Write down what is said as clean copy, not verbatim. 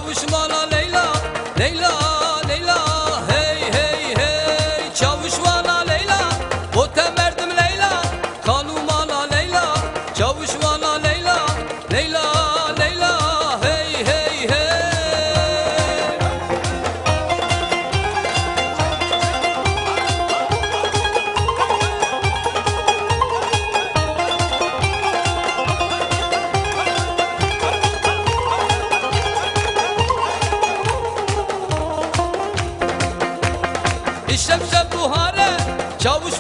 Çavuş bana Leyla, Leyla, Leyla, hey hey hey. Çavuş bana Leyla, o temerdim Leyla, kanum bana Leyla. Çavuş bana Leyla, Leyla, Leyla, hey hey hey. İşte buhare, çavuş